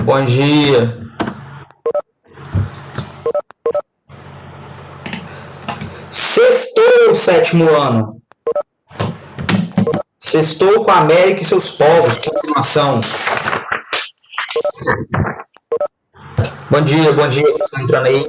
Bom dia. Sextou, sétimo ano. Sextou com a América e seus povos. Que informação. Bom dia, Estão entrando aí.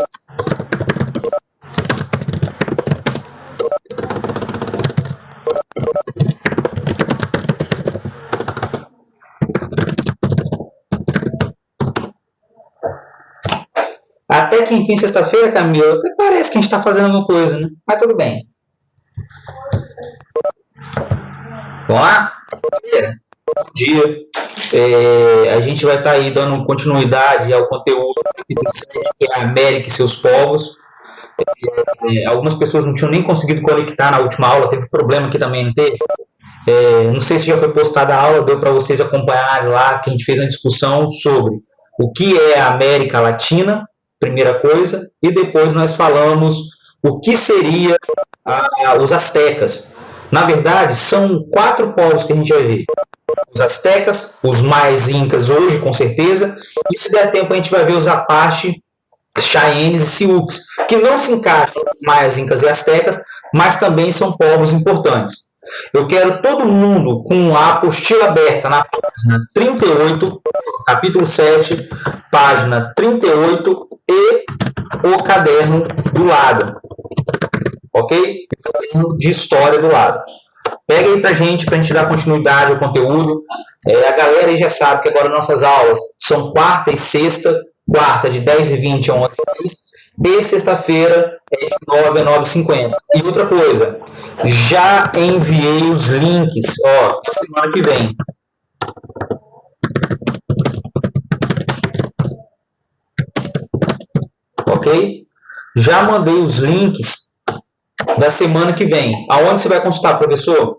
Até que enfim, sexta-feira, Camila, até parece que a gente está fazendo alguma coisa, né? Mas tudo bem. Vamos lá? Bom dia. A gente vai estar aí dando continuidade ao conteúdo do capítulo 7, que é a América e seus povos. Algumas pessoas não tinham nem conseguido conectar na última aula, teve problema aqui também, não teve? Não sei se já foi postada a aula, deu para vocês acompanharem lá, que a gente fez uma discussão sobre o que é a América Latina, primeira coisa, e depois nós falamos o que seria os astecas. Na verdade, são 4 povos que a gente vai ver. Os astecas, os maias e incas hoje, com certeza, e se der tempo a gente vai ver os apache, cheyennes e sioux, que não se encaixam nos maias, incas e astecas, mas também são povos importantes. Eu quero todo mundo com a apostila aberta na página 38, capítulo 7, página 38 e o caderno do lado. Ok? O caderno de história do lado. Pega aí pra gente dar continuidade ao conteúdo. A galera aí já sabe que agora nossas aulas são quarta e sexta. Quarta de 10h20 a 11h10. E sexta-feira é de 9 a 9h50. E outra coisa, já enviei os links, na semana que vem. Ok? Já mandei os links da semana que vem. Aonde você vai consultar, professor?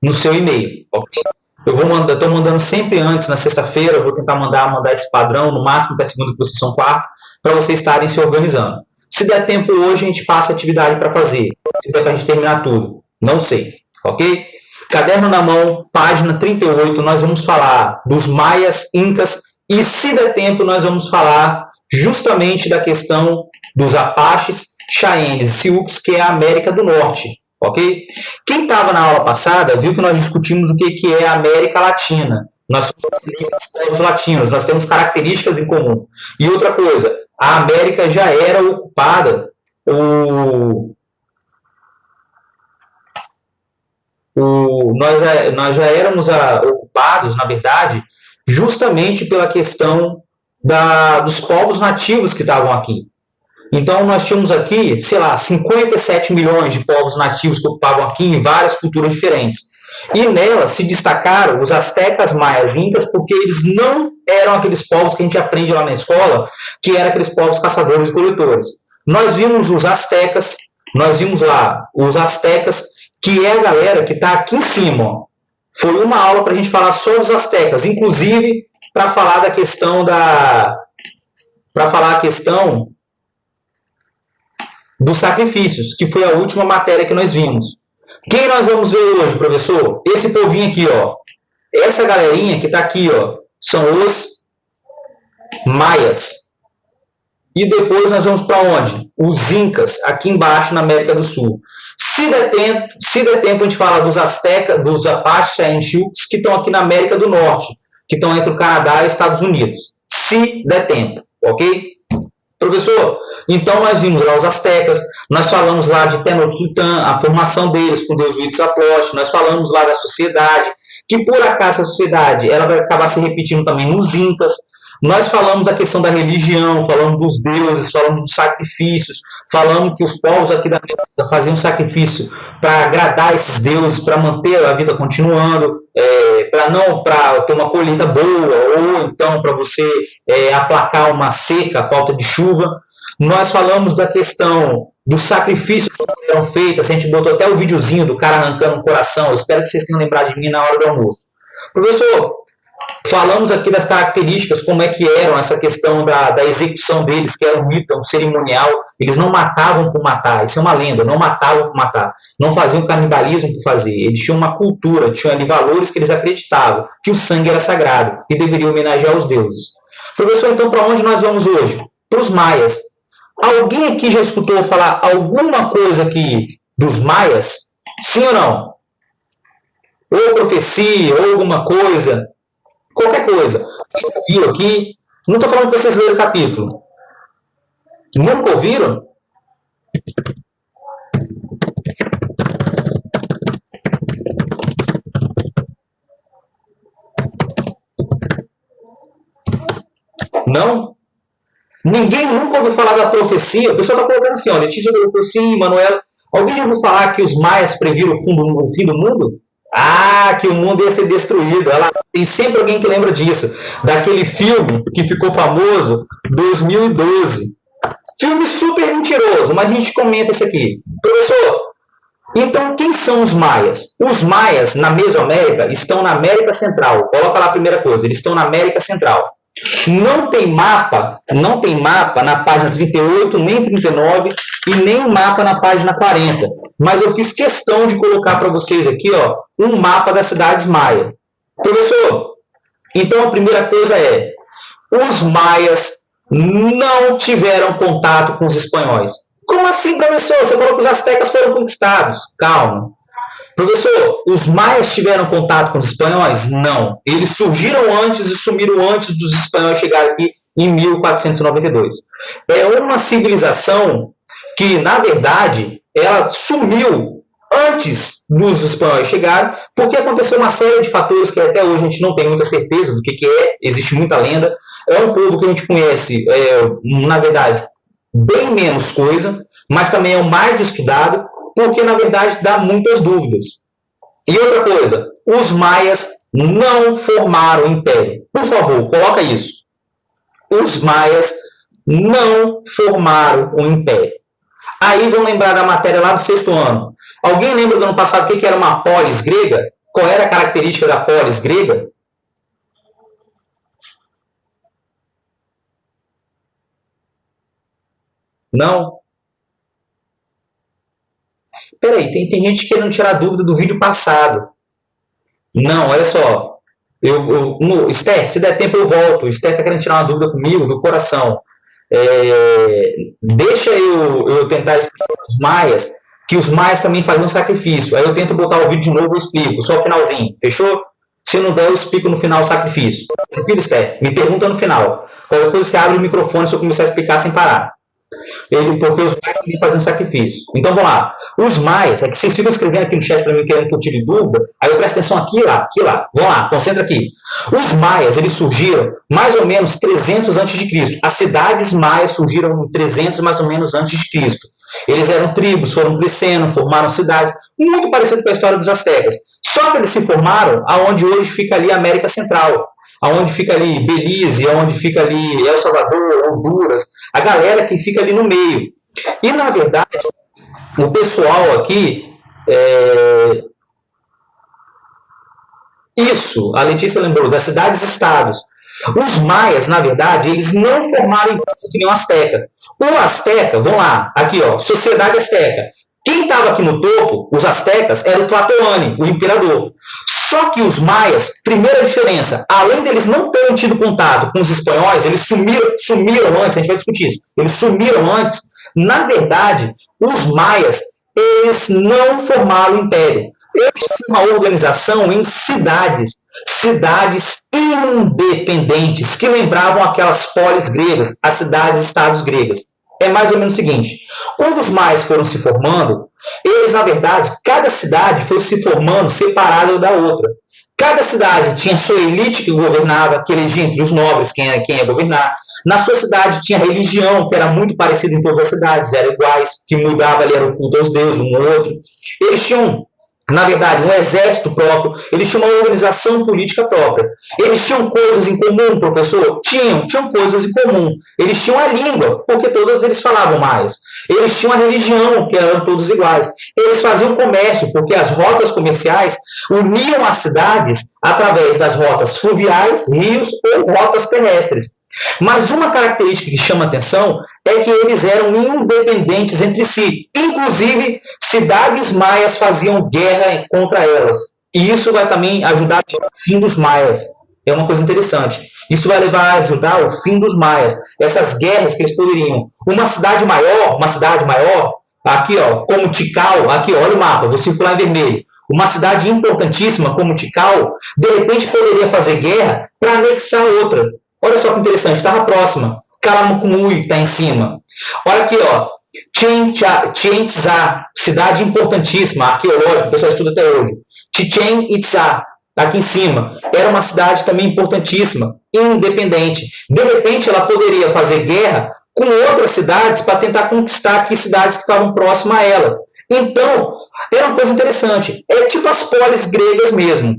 No seu e-mail, ok? Eu estou mandando sempre antes, na sexta-feira, eu vou tentar mandar esse padrão, no máximo até segunda, que vocês são quarta, para vocês estarem se organizando. Se der tempo hoje, a gente passa a atividade para fazer. Se der para a gente terminar tudo. Não sei, ok? Caderno na mão, página 38, nós vamos falar dos maias, incas, e se der tempo, nós vamos falar justamente da questão dos apaches, cheyennes e sioux, que é a América do Norte. Ok? Quem estava na aula passada viu que nós discutimos o que é a América Latina. Nós somos povos latinos, nós temos características em comum. E outra coisa, a América já era ocupada, nós já éramos ocupados, na verdade, justamente pela questão dos povos nativos que estavam aqui. Então, nós tínhamos aqui, 57 milhões de povos nativos que ocupavam aqui em várias culturas diferentes. E nelas se destacaram os astecas, maias, incas, porque eles não eram aqueles povos que a gente aprende lá na escola, que eram aqueles povos caçadores e coletores. Nós vimos os astecas, que é a galera que está aqui em cima. Ó. Foi uma aula para a gente falar sobre os astecas, inclusive para falar da questão dos sacrifícios, que foi a última matéria que nós vimos. Quem nós vamos ver hoje, professor? Esse povinho aqui, ó. Essa galerinha que está aqui, ó, são os maias. E depois nós vamos para onde? Os incas, aqui embaixo na América do Sul. Se der tempo a gente fala dos astecas, dos apaches, cheyennes, que estão aqui na América do Norte, que estão entre o Canadá e os Estados Unidos. Se der tempo, ok? Professor, então nós vimos lá os astecas, nós falamos lá de Tenochtitlan, a formação deles com Deus Huitzilopochtli, nós falamos lá da sociedade, que por acaso a sociedade ela vai acabar se repetindo também nos incas. Nós falamos da questão da religião, falamos dos deuses, falamos dos sacrifícios, falamos que os povos aqui da América faziam sacrifício para agradar esses deuses, para manter a vida continuando, para ter uma colheita boa, ou então para você aplacar uma seca, a falta de chuva. Nós falamos da questão dos sacrifícios que eram feitos, a gente botou até o videozinho do cara arrancando o coração, eu espero que vocês tenham lembrado de mim na hora do almoço. Professor, falamos aqui das características, como é que eram essa questão da execução deles, que era um rito, um cerimonial. Eles não matavam por matar, isso é uma lenda, não matavam por matar, não faziam canibalismo por fazer. Eles tinham uma cultura, tinham ali valores que eles acreditavam, que o sangue era sagrado e deveria homenagear os deuses. Professor, então para onde nós vamos hoje? Para os maias. Alguém aqui já escutou falar alguma coisa aqui dos maias? Sim ou não? Ou profecia, ou alguma coisa, qualquer coisa. Quem já viu aqui, não estou falando para vocês lerem o capítulo. Nunca ouviram? Não? Ninguém nunca ouviu falar da profecia? O pessoal está colocando assim, ó, Letícia colocou sim, Manuela. Alguém já ouviu falar que os maias previram o fim do mundo? Ah, que o mundo ia ser destruído. Ela, tem sempre alguém que lembra disso. Daquele filme que ficou famoso, 2012. Filme super mentiroso, mas a gente comenta isso aqui. Professor, então quem são os maias? Os maias na Mesoamérica estão na América Central. Coloca lá a primeira coisa, eles estão na América Central. Não tem mapa na página 38, nem 39 e nem mapa na página 40. Mas eu fiz questão de colocar para vocês aqui, ó, um mapa das cidades maia. Professor, então a primeira coisa é, os maias não tiveram contato com os espanhóis. Como assim, professor? Você falou que os astecas foram conquistados. Calma. Professor, os maias tiveram contato com os espanhóis? Não. Eles surgiram antes e sumiram antes dos espanhóis chegarem aqui em 1492. É uma civilização que, na verdade, ela sumiu antes dos espanhóis chegarem, porque aconteceu uma série de fatores que até hoje a gente não tem muita certeza do que é, existe muita lenda. É um povo que a gente conhece, na verdade, bem menos coisa, mas também é o mais estudado, porque, na verdade, dá muitas dúvidas. E outra coisa, os maias não formaram império. Por favor, coloca isso. Os maias não formaram o império. Aí vão lembrar da matéria lá do 6º ano. Alguém lembra do ano passado o que era uma polis grega? Qual era a característica da polis grega? Não? Peraí, tem gente querendo tirar dúvida do vídeo passado. Não, olha só. Esther, se der tempo eu volto. Esther está querendo tirar uma dúvida comigo do coração. Deixa eu tentar explicar os maias, que os maias também faziam sacrifício. Aí eu tento botar o vídeo de novo e explico, só o finalzinho, fechou? Se não der, eu explico no final o sacrifício. Tranquilo, Esther? Me pergunta no final. Qualquer coisa você abre o microfone se eu começar a explicar sem parar. Porque os maias também faziam sacrifício. Então vamos lá. Os maias, é que vocês ficam escrevendo aqui no chat para mim querendo que eu tire dúvida, aí eu presto atenção aqui e lá, aqui e lá. Vamos lá, concentra aqui. Os maias, eles surgiram mais ou menos 300 a.C. As cidades maias surgiram 300 mais ou menos antes de Cristo. Eles eram tribos, foram crescendo, formaram cidades, muito parecido com a história dos astecas. Só que eles se formaram aonde hoje fica ali a América Central, aonde fica ali Belize, aonde fica ali El Salvador, Honduras, a galera que fica ali no meio. E, na verdade, o pessoal aqui, isso, a Letícia lembrou, das cidades-estados. Os maias, na verdade, eles não formaram império que nem o Azteca. O Azteca, vamos lá, aqui ó, Sociedade Azteca. Quem estava aqui no topo, os astecas, era o Tlatoani, o imperador. Só que os maias, primeira diferença, além deles não terem tido contato com os espanhóis, eles sumiram antes, a gente vai discutir isso, eles sumiram antes, na verdade, os maias, eles não formaram o império. Eles tinham uma organização em cidades independentes, que lembravam aquelas polis gregas, as cidades-estados gregas. É mais ou menos o seguinte, quando os maias foram se formando, eles, na verdade, cada cidade foi se formando separada da outra. Cada cidade tinha sua elite que governava, que elegia entre os nobres quem ia governar. Na sua cidade tinha religião, que era muito parecida em todas as cidades, eram iguais, que mudava ali, era o culto aos deuses, um ou outro. Eles tinham, na verdade, um exército próprio, eles tinham uma organização política própria. Eles tinham coisas em comum, professor? Tinham coisas em comum. Eles tinham a língua, porque todos eles falavam mais. Eles tinham a religião, que eram todos iguais. Eles faziam comércio, porque as rotas comerciais uniam as cidades através das rotas fluviais, rios ou rotas terrestres. Mas uma característica que chama atenção é que eles eram independentes entre si. Inclusive, cidades maias faziam guerra contra elas. E isso vai também ajudar no fim dos maias. É uma coisa interessante. Isso vai levar a ajudar o fim dos maias. Essas guerras que eles poderiam. Uma cidade maior, aqui ó, como Tikal, aqui ó, olha o mapa, vou circular em vermelho. Uma cidade importantíssima como Tikal, de repente poderia fazer guerra para anexar outra. Olha só que interessante, estava próxima. Kalamukumui, que está em cima. Olha aqui, ó. Chichen Itza, cidade importantíssima, arqueológica, o pessoal estuda até hoje. Chichen Itza, aqui em cima. Era uma cidade também importantíssima, independente. De repente, ela poderia fazer guerra com outras cidades para tentar conquistar aqui cidades que estavam próximas a ela. Então, era uma coisa interessante. É tipo as polis gregas mesmo.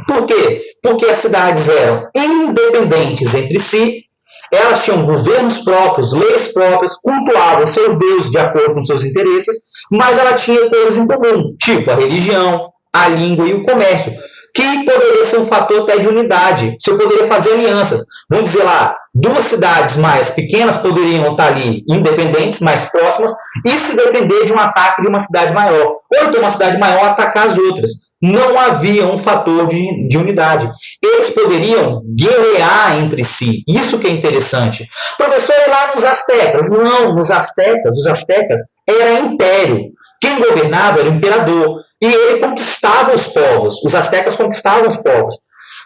Por quê? Porque as cidades eram independentes entre si, elas tinham governos próprios, leis próprias, cultuavam seus deuses de acordo com seus interesses, mas ela tinha coisas em comum, tipo a religião, a língua e o comércio, que poderia ser um fator até de unidade. Você poderia fazer alianças. Vamos dizer lá, duas cidades mais pequenas poderiam estar ali independentes, mais próximas, e se defender de um ataque de uma cidade maior. Ou então uma cidade maior atacar as outras. Não havia um fator de unidade. Eles poderiam guerrear entre si. Isso que é interessante. Professor, e lá nos astecas? Não, os astecas era império. Quem governava era o imperador. E ele conquistava os povos. Os astecas conquistavam os povos.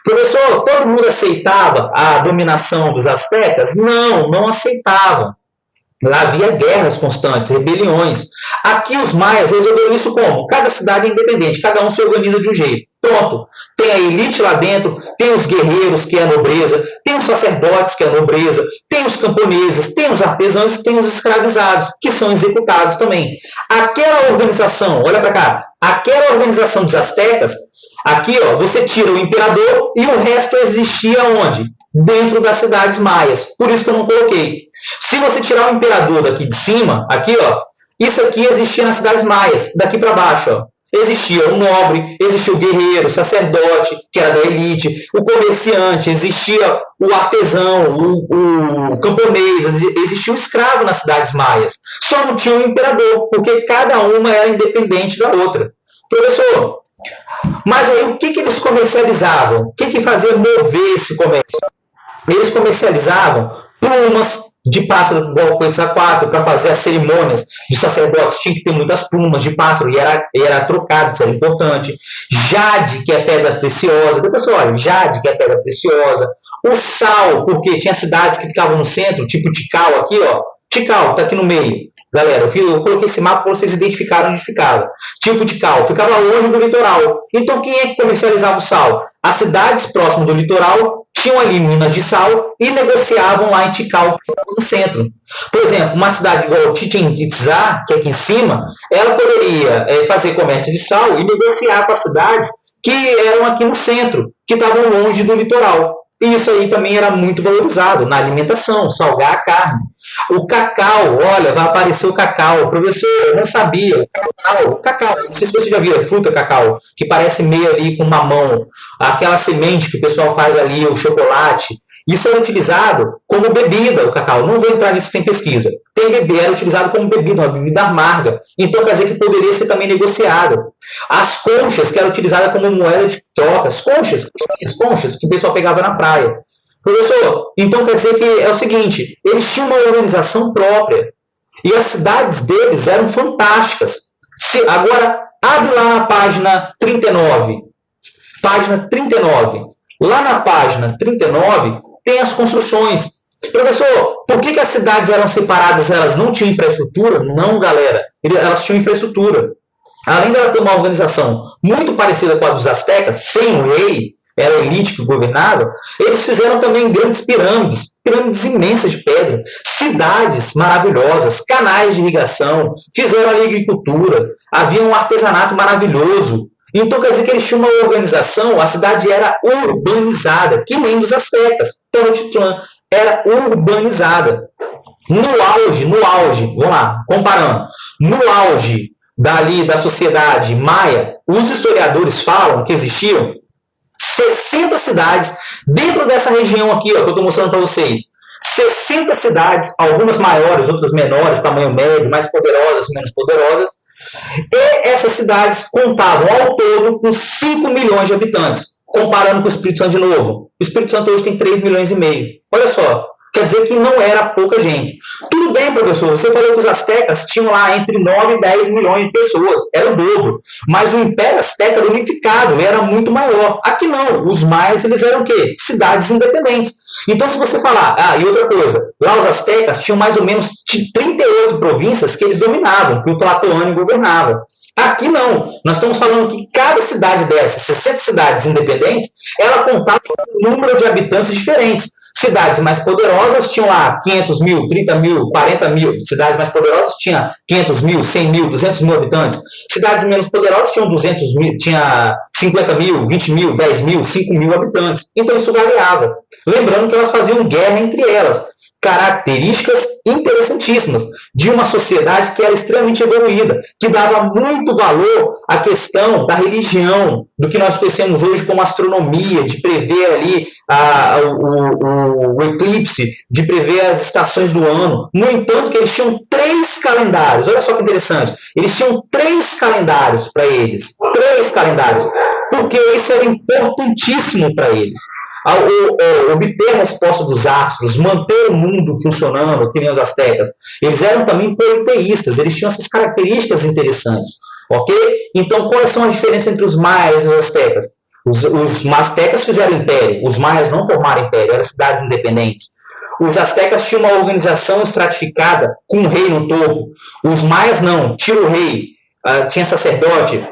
Professor, todo mundo aceitava a dominação dos astecas? Não, não aceitavam. Lá havia guerras constantes, rebeliões. Aqui os maias resolveram isso como? Cada cidade é independente, cada um se organiza de um jeito. Pronto. Tem a elite lá dentro, tem os guerreiros, que é a nobreza, tem os sacerdotes, que é a nobreza, tem os camponeses, tem os artesãos e tem os escravizados, que são executados também. Aquela organização, olha para cá, aquela organização dos astecas, aqui ó, você tira o imperador e o resto existia onde? Dentro das cidades maias. Por isso que eu não coloquei. Se você tirar o imperador daqui de cima, aqui ó, isso aqui existia nas cidades maias. Daqui para baixo, ó, existia o nobre, existia o guerreiro, o sacerdote, que era da elite, o comerciante, existia o artesão, o camponês, existia o escravo nas cidades maias. Só não tinha o imperador, porque cada uma era independente da outra. Professor, mas aí o que eles comercializavam? O que fazia mover esse comércio? Eles comercializavam plumas de pássaro, igual o Quetzalcoatl, para fazer as cerimônias de sacerdotes, tinha que ter muitas plumas de pássaro, e era trocado, isso era importante. Jade, que é pedra preciosa. Então, pessoal, olha, jade, que é pedra preciosa. O sal, porque tinha cidades que ficavam no centro, tipo Tikal aqui, ó. Tikal, tá aqui no meio. Galera, eu coloquei esse mapa para vocês identificarem onde ficava. Tipo Tikal, ficava longe do litoral. Então, quem é que comercializava o sal? As cidades próximas do litoral tinham ali minas de sal e negociavam lá em Tikal, no centro. Por exemplo, uma cidade igual Chichen Itza, que é aqui em cima, ela poderia fazer comércio de sal e negociar com as cidades que eram aqui no centro, que estavam longe do litoral. E isso aí também era muito valorizado na alimentação, salgar a carne. O cacau, olha, vai aparecer o cacau. Professor, eu não sabia. O cacau, não sei se você já viu a fruta cacau, que parece meio ali com mamão. Aquela semente que o pessoal faz ali, o chocolate. Isso era utilizado como bebida, o cacau. Não vou entrar nisso, tem pesquisa. Era utilizado como bebida, uma bebida amarga. Então, quer dizer que poderia ser também negociado. As conchas, que eram utilizadas como moeda de troca. As conchas que o pessoal pegava na praia. Professor, então quer dizer que é o seguinte, eles tinham uma organização própria e as cidades deles eram fantásticas. Agora, abre lá na página 39. Página 39. Lá na página 39 tem as construções. Professor, por que as cidades eram separadas? Elas não tinham infraestrutura? Não, galera. Elas tinham infraestrutura. Além dela ter uma organização muito parecida com a dos astecas, sem o rei, era a elite que governava, eles fizeram também grandes pirâmides imensas de pedra, cidades maravilhosas, canais de irrigação, fizeram ali agricultura, havia um artesanato maravilhoso. Então, quer dizer que eles tinham uma organização, a cidade era urbanizada, que nem dos astecas. Tenochtitlan era urbanizada. No auge, vamos lá, comparando, no auge da sociedade maia, os historiadores falam que existiam 60 cidades dentro dessa região aqui, ó, que eu estou mostrando para vocês. 60 cidades, algumas maiores, outras menores, tamanho médio, mais poderosas, menos poderosas. E essas cidades contavam ao todo com 5 milhões de habitantes. Comparando com o Espírito Santo de novo. O Espírito Santo hoje tem 3 milhões e meio. Olha só. Quer dizer que não era pouca gente. Tudo bem, professor, você falou que os astecas tinham lá entre 9 e 10 milhões de pessoas. Era o dobro. Mas o Império Azteca era unificado, era muito maior. Aqui não. Os maias, eles eram o quê? Cidades independentes. Então, se você falar... e outra coisa. Lá os astecas tinham mais ou menos 38 províncias que eles dominavam, que o Tlatoani governava. Aqui não. Nós estamos falando que cada cidade dessas, 60 cidades independentes, ela contava um número de habitantes diferentes. Cidades mais poderosas tinham lá 500 mil, 30 mil, 40 mil. Cidades mais poderosas tinham 500 mil, 100 mil, 200 mil habitantes. Cidades menos poderosas tinham 200 mil, tinha 50 mil, 20 mil, 10 mil, 5 mil habitantes. Então isso variava. Lembrando que elas faziam guerra entre elas. Características interessantíssimas de uma sociedade que era extremamente evoluída, que dava muito valor à questão da religião, do que nós conhecemos hoje como astronomia, de prever ali o eclipse, de prever as estações do ano. No entanto, que eles tinham 3 calendários. Olha só que interessante. Eles tinham 3 calendários para eles. 3 calendários. Porque isso era importantíssimo para eles. Obter a resposta dos astros, manter o mundo funcionando, que nem os astecas. Eles eram também politeístas, eles tinham essas características interessantes, ok? Então, quais são as diferenças entre os maias e os astecas? Os mastecas fizeram império, os maias não formaram império, eram cidades independentes. Os astecas tinham uma organização estratificada com um rei no topo. Os maias não, tinha o rei, tinha sacerdote,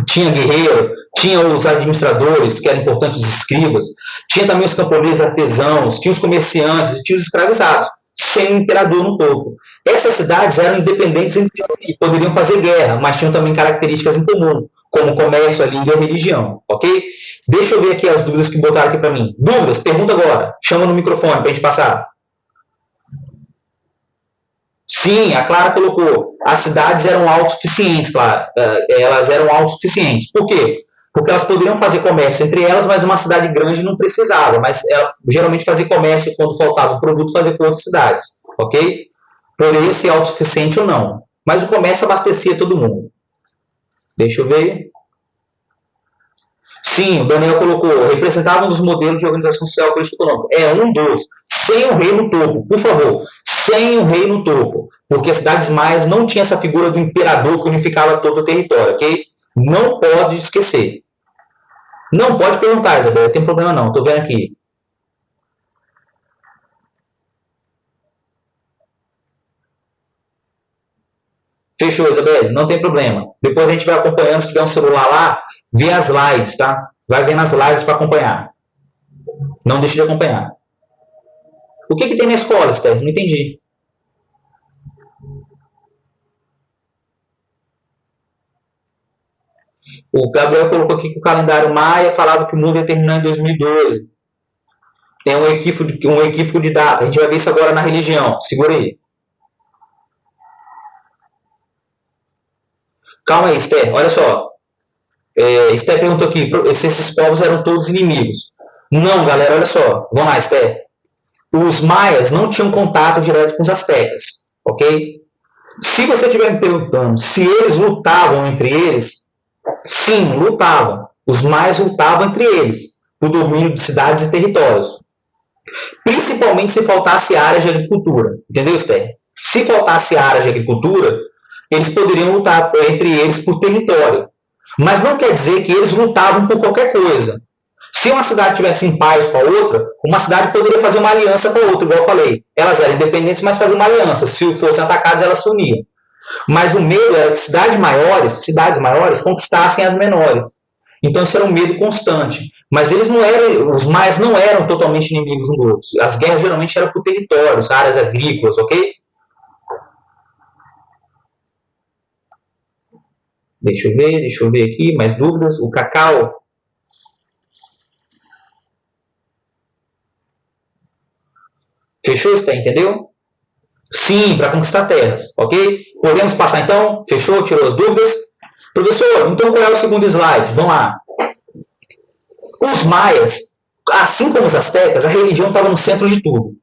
tinha guerreiro, tinha os administradores, que eram importantes, os escribas, tinha também os camponeses artesãos, tinha os comerciantes e tinha os escravizados, sem o imperador no topo. Essas cidades eram independentes entre si, poderiam fazer guerra, mas tinham também características em comum, como o comércio, a língua e a religião, ok? Deixa eu ver aqui as dúvidas que botaram aqui para mim. Dúvidas? Pergunta agora. Chama no microfone para a gente passar. Sim, a Clara colocou. As cidades eram autossuficientes, Clara. Elas eram autossuficientes. Por quê? Porque elas poderiam fazer comércio entre elas, mas uma cidade grande não precisava. Mas geralmente fazia comércio quando faltava o produto, fazer com outras cidades. Ok? Poderia ser autossuficiente ou não. Mas o comércio abastecia todo mundo. Deixa eu ver. Sim, o Daniel colocou. Representava um dos modelos de organização social, política e econômica. É um dos. Sem o rei no topo. Por favor. Sem o rei no topo. Porque as cidades maias não tinham essa figura do imperador que unificava todo o território, ok? Não pode esquecer. Não pode perguntar, Isabel. Não tem problema não. Estou vendo aqui. Fechou, Isabel. Não tem problema. Depois a gente vai acompanhando. Se tiver um celular lá, vê as lives, tá? Vai vendo as lives para acompanhar. Não deixe de acompanhar. O que tem na escola, Esther? Não entendi. O Gabriel colocou aqui que o calendário maia falava que o mundo ia terminar em 2012. Tem um equívoco de data. A gente vai ver isso agora na religião. Segura aí. Calma aí, Esther. Olha só. Esther perguntou aqui se esses povos eram todos inimigos. Não, galera. Olha só. Vamos lá, Esther. Os maias não tinham contato direto com os astecas. Ok? Se você estiver me perguntando se eles lutavam entre eles, sim, lutavam. Os maias lutavam entre eles por domínio de cidades e territórios. Principalmente se faltasse área de agricultura. Entendeu, Esther? Se faltasse área de agricultura, eles poderiam lutar entre eles por território. Mas não quer dizer que eles lutavam por qualquer coisa. Se uma cidade tivesse em paz com a outra, uma cidade poderia fazer uma aliança com a outra, igual eu falei. Elas eram independentes, mas faziam uma aliança. Se fossem atacadas, elas se uniam. Mas o medo era que cidades maiores conquistassem as menores. Então isso era um medo constante. Mas os maias não eram totalmente inimigos um do outro. As guerras geralmente eram por territórios, áreas agrícolas, ok? Deixa eu ver aqui, mais dúvidas. O cacau. Fechou, Esther? Entendeu? Sim, para conquistar terras, ok? Podemos passar então? Fechou? Tirou as dúvidas? Professor, então qual é o segundo slide? Vamos lá. Os maias, assim como os astecas, a religião estava no centro de tudo.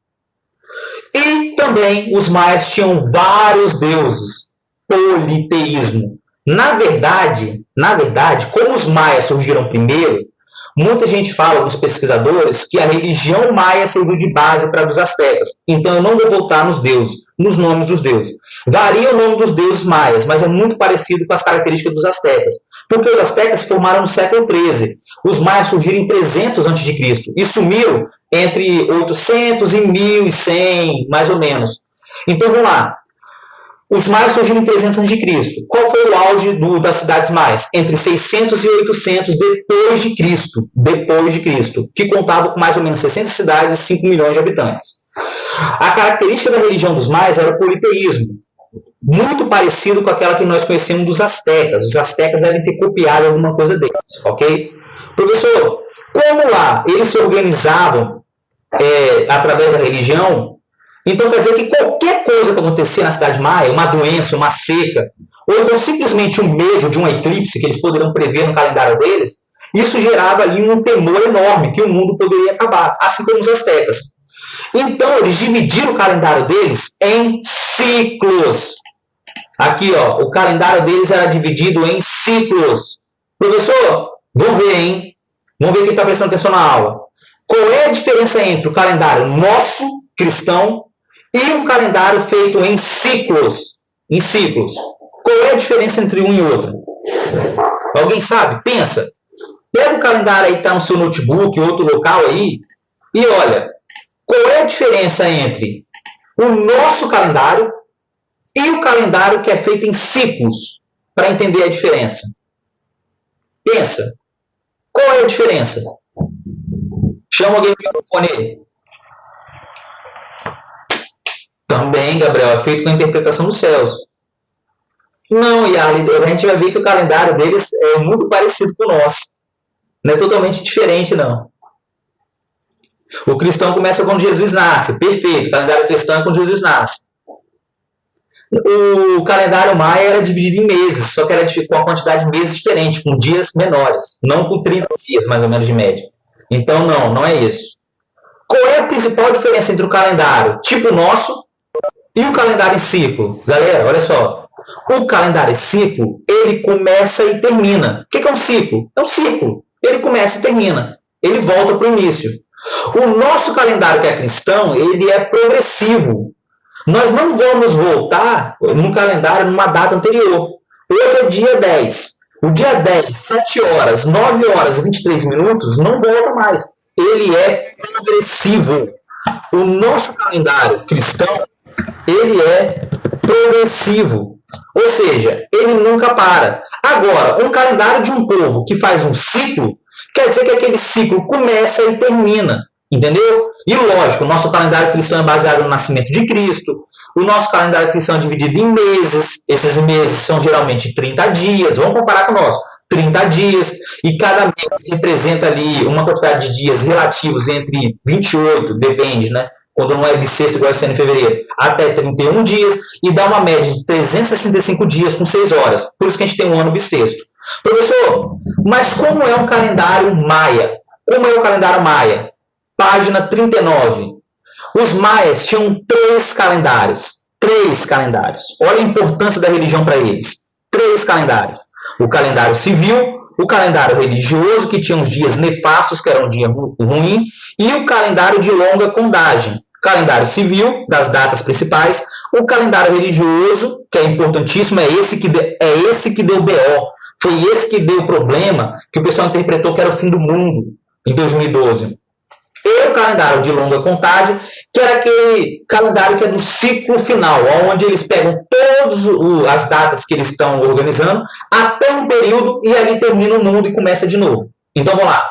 E também os maias tinham vários deuses. Politeísmo. Na verdade, como os maias surgiram primeiro, Muita gente fala, alguns pesquisadores, que a religião maia serviu de base para os astecas. Então eu não vou voltar nos deuses, nos nomes dos deuses. Varia o nome dos deuses maias, mas é muito parecido com as características dos astecas. Porque os astecas se formaram no século XIII. Os maias surgiram em 300 a.C. e sumiram entre 800 e 1100, mais ou menos. Então vamos lá. Os maias surgiram em 300 a.C. Qual foi o auge das cidades maias? Entre 600 e 800 depois de Cristo, que contava com mais ou menos 60 cidades e 5 milhões de habitantes. A característica da religião dos maias era o politeísmo, muito parecido com aquela que nós conhecemos dos astecas. Os astecas devem ter copiado alguma coisa deles, ok? Professor, como lá eles se organizavam através da religião, então quer dizer que qualquer coisa que acontecia na cidade maia, uma doença, uma seca, ou então simplesmente um medo de um eclipse que eles poderiam prever no calendário deles, isso gerava ali um temor enorme que o mundo poderia acabar, assim como os astecas. Então eles dividiram o calendário deles em ciclos. Aqui, ó, o calendário deles era dividido em ciclos. Professor, vamos ver, hein? Vamos ver quem está prestando atenção na aula. Qual é a diferença entre o calendário nosso, cristão, e um calendário feito em ciclos? Em ciclos. Qual é a diferença entre um e outro? Alguém sabe? Pensa. Pega o calendário aí que está no seu notebook, outro local aí, e olha, qual é a diferença entre o nosso calendário e o calendário que é feito em ciclos, para entender a diferença? Pensa. Qual é a diferença? Chama alguém no microfone aí. Também, Gabriel, é feito com a interpretação dos céus. Não, Yarli, a gente vai ver que o calendário deles é muito parecido com o nosso. Não é totalmente diferente, não. O cristão começa quando Jesus nasce. Perfeito, o calendário cristão é quando Jesus nasce. O calendário maia era dividido em meses, só que era com uma quantidade de meses diferente, com dias menores, não com 30 dias, mais ou menos, de média. Então, não é isso. Qual é a principal diferença entre o calendário tipo nosso e o calendário em ciclo? Galera, olha só. O calendário em ciclo, ele começa e termina. O que é um ciclo? É um ciclo. Ele começa e termina. Ele volta para o início. O nosso calendário, que é cristão, ele é progressivo. Nós não vamos voltar no calendário numa data anterior. Hoje é dia 10. O dia 10, 7 horas, 9 horas e 23 minutos, não volta mais. Ele é progressivo. O nosso calendário cristão, ele é progressivo. Ou seja, ele nunca para. Agora, um calendário de um povo que faz um ciclo, quer dizer que aquele ciclo começa e termina. Entendeu? E lógico, o nosso calendário cristão é baseado no nascimento de Cristo. O nosso calendário cristão é dividido em meses. Esses meses são geralmente 30 dias. Vamos comparar com o nosso. 30 dias. E cada mês representa ali uma quantidade de dias relativos entre 28, depende, né? Quando não é bissexto, igual é em fevereiro, até 31 dias. E dá uma média de 365 dias com 6 horas. Por isso que a gente tem um ano bissexto. Professor, mas como é um calendário maia? Como é o calendário maia? Página 39. Os maias tinham 3 calendários. 3 calendários. Olha a importância da religião para eles. 3 calendários. O calendário civil, o calendário religioso, que tinha uns dias nefastos, que era um dia ruim, e o calendário de longa contagem. Calendário civil, das datas principais. O calendário religioso, que é importantíssimo, é esse que deu BO. Foi esse que deu problema, que o pessoal interpretou que era o fim do mundo, em 2012. E o calendário de longa contagem, que era aquele calendário que é do ciclo final, onde eles pegam todas as datas que eles estão organizando até um período e ali termina o mundo e começa de novo. Então vamos lá.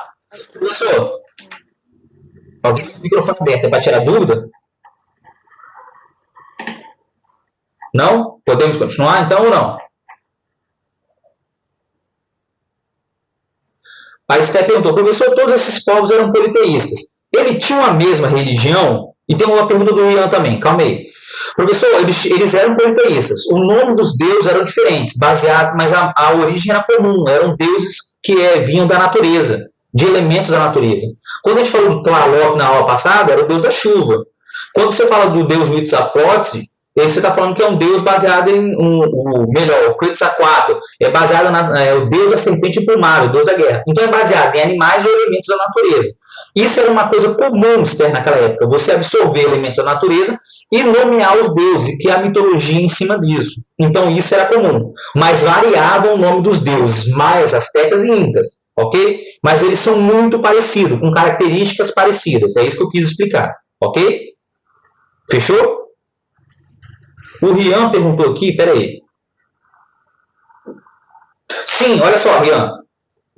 Professor, alguém tem o microfone aberto, é para tirar dúvida? Não? Podemos continuar então ou não? A Esté perguntou, professor, todos esses povos eram politeístas. Ele tinha a mesma religião? E tem uma pergunta do Ian também, calma aí. Professor, eles eram politeístas. O nome dos deuses eram diferentes, mas a origem era comum. Eram deuses que vinham da natureza, de elementos da natureza. Quando a gente falou do Tlaloc na aula passada, era o deus da chuva. Quando você fala do deus Huitzilopochtli, Você está falando que é um deus baseado em melhor, o Quetzalcoatl é baseado o deus da serpente plumada, o deus da guerra. Então é baseado em animais ou elementos da natureza. Isso era uma coisa comum Esther naquela época, você absorver elementos da natureza e nomear os deuses, e criar mitologia em cima disso. Então isso era comum, mas variava o nome dos deuses, maias, astecas e incas, ok? Mas eles são muito parecidos, com características parecidas, é isso que eu quis explicar, ok? Fechou? O Rian perguntou aqui, peraí. Sim, olha só, Rian.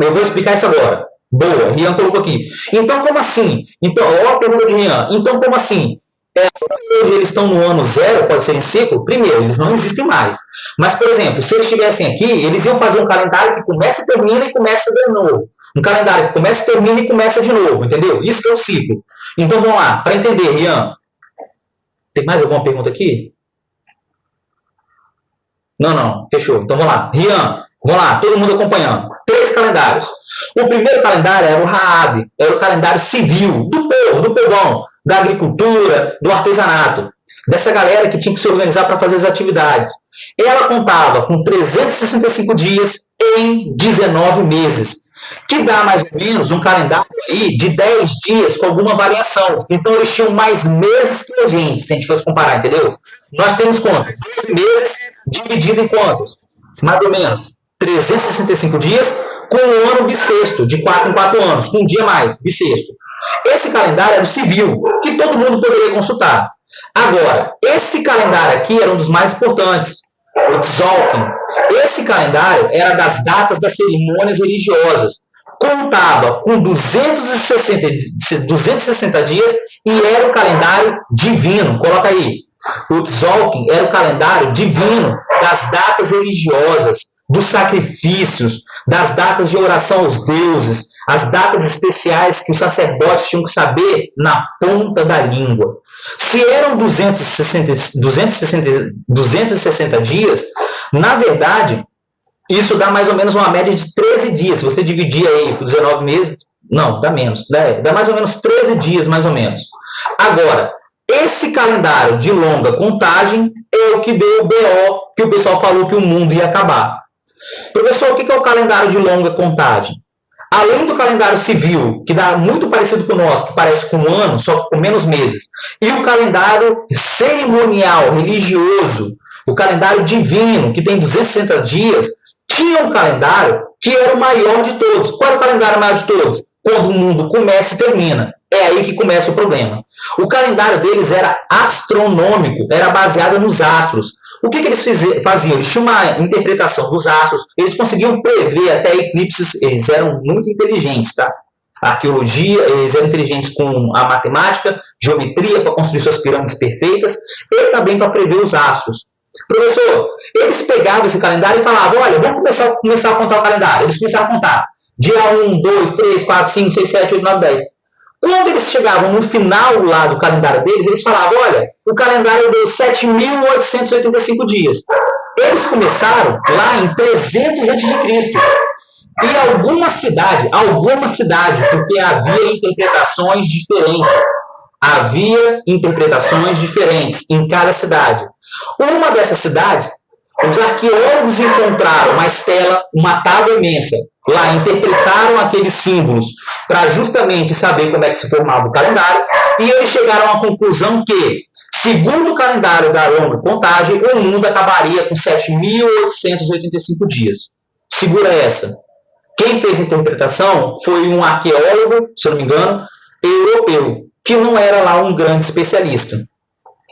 Eu vou explicar isso agora. Boa, Rian colocou aqui. Então, como assim? Então, ó a pergunta de Rian. Então, como assim? Hoje eles estão no ano zero, pode ser em ciclo? Primeiro, eles não existem mais. Mas, por exemplo, se eles estivessem aqui, eles iam fazer um calendário que começa e termina e começa de novo. Um calendário que começa, termina e começa de novo, entendeu? Isso que é o ciclo. Então, vamos lá, para entender, Rian. Tem mais alguma pergunta aqui? Não, fechou. Então vamos lá. Rian, vamos lá, todo mundo acompanhando. 3 calendários. O primeiro calendário era o Raab, era o calendário civil, do povo, do povão, da agricultura, do artesanato, dessa galera que tinha que se organizar para fazer as atividades. Ela contava com 365 dias em 19 meses, que dá mais ou menos um calendário aí de 10 dias com alguma variação. Então eles tinham mais meses que a gente, se a gente fosse comparar, entendeu? Nós temos quantos? 12 meses dividido em quantos? Mais ou menos 365 dias com um ano bissexto, de 4 em 4 anos, com um dia mais, bissexto. Esse calendário era o civil, que todo mundo poderia consultar. Agora, esse calendário aqui era um dos mais importantes, o Tzolk'in. Esse calendário era das datas das cerimônias religiosas. Contava com 260 dias e era o calendário divino. Coloca aí. O Tzolk'in era o calendário divino das datas religiosas, dos sacrifícios, das datas de oração aos deuses, as datas especiais que os sacerdotes tinham que saber na ponta da língua. Se eram 260 dias, na verdade, isso dá mais ou menos uma média de 13 dias. Se você dividir aí por 19 meses, não, dá menos. Dá mais ou menos 13 dias, mais ou menos. Agora, esse calendário de longa contagem é o que deu o BO, que o pessoal falou que o mundo ia acabar. Professor, o que é o calendário de longa contagem? Além do calendário civil, que dá muito parecido com o nosso, que parece com um ano, só que com menos meses, e o calendário cerimonial, religioso, o calendário divino, que tem 260 dias, tinha um calendário que era o maior de todos. Qual era o calendário maior de todos? Quando o mundo começa e termina. É aí que começa o problema. O calendário deles era astronômico, era baseado nos astros. O que eles faziam? Eles tinham uma interpretação dos astros, eles conseguiam prever até eclipses, eles eram muito inteligentes, tá? A arqueologia, eles eram inteligentes com a matemática, geometria para construir suas pirâmides perfeitas e também para prever os astros. Professor, eles pegavam esse calendário e falavam, olha, vamos começar a contar o calendário. Eles começaram a contar dia 1, 2, 3, 4, 5, 6, 7, 8, 9, 10. Quando eles chegavam no final lá do calendário deles, eles falavam, olha, o calendário deu 7.885 dias. Eles começaram lá em 300 a.C. E alguma cidade, porque havia interpretações diferentes em cada cidade. Uma dessas cidades, os arqueólogos encontraram uma estela, uma tábua imensa. Lá interpretaram aqueles símbolos para justamente saber como é que se formava o calendário e eles chegaram à conclusão que, segundo o calendário da longa contagem, o mundo acabaria com 7.885 dias. Segura essa. Quem fez a interpretação foi um arqueólogo, se eu não me engano, europeu, que não era lá um grande especialista.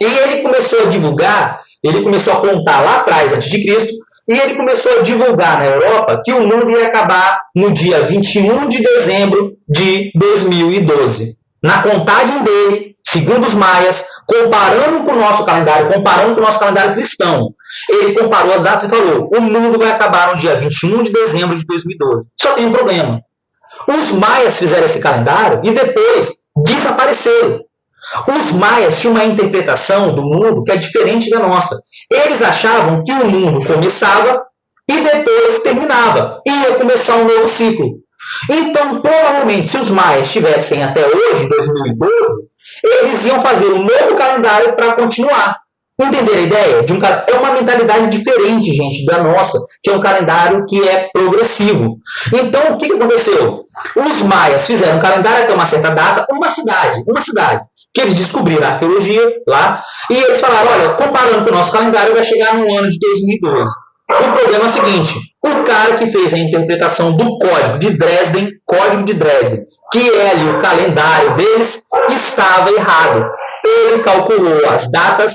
E ele começou a divulgar, ele começou a contar lá atrás, antes de Cristo, e ele começou a divulgar na Europa que o mundo ia acabar no dia 21 de dezembro de 2012. Na contagem dele, segundo os maias, comparando com o nosso calendário cristão, ele comparou as datas e falou, o mundo vai acabar no dia 21 de dezembro de 2012. Só tem um problema. Os maias fizeram esse calendário e depois desapareceram. Os maias tinham uma interpretação do mundo que é diferente da nossa. Eles achavam que o mundo começava e depois terminava. Ia começar um novo ciclo. Então, provavelmente, se os maias estivessem até hoje, em 2012, eles iam fazer um novo calendário para continuar. Entenderam a ideia? É uma mentalidade diferente, gente, da nossa, que é um calendário que é progressivo. Então, o que aconteceu? Os maias fizeram um calendário até uma certa data, uma cidade, que eles descobriram a arqueologia lá, e eles falaram, olha, comparando com o nosso calendário, vai chegar no ano de 2012. O problema é o seguinte, o cara que fez a interpretação do Código de Dresden, que é ali o calendário deles, estava errado. Ele calculou as datas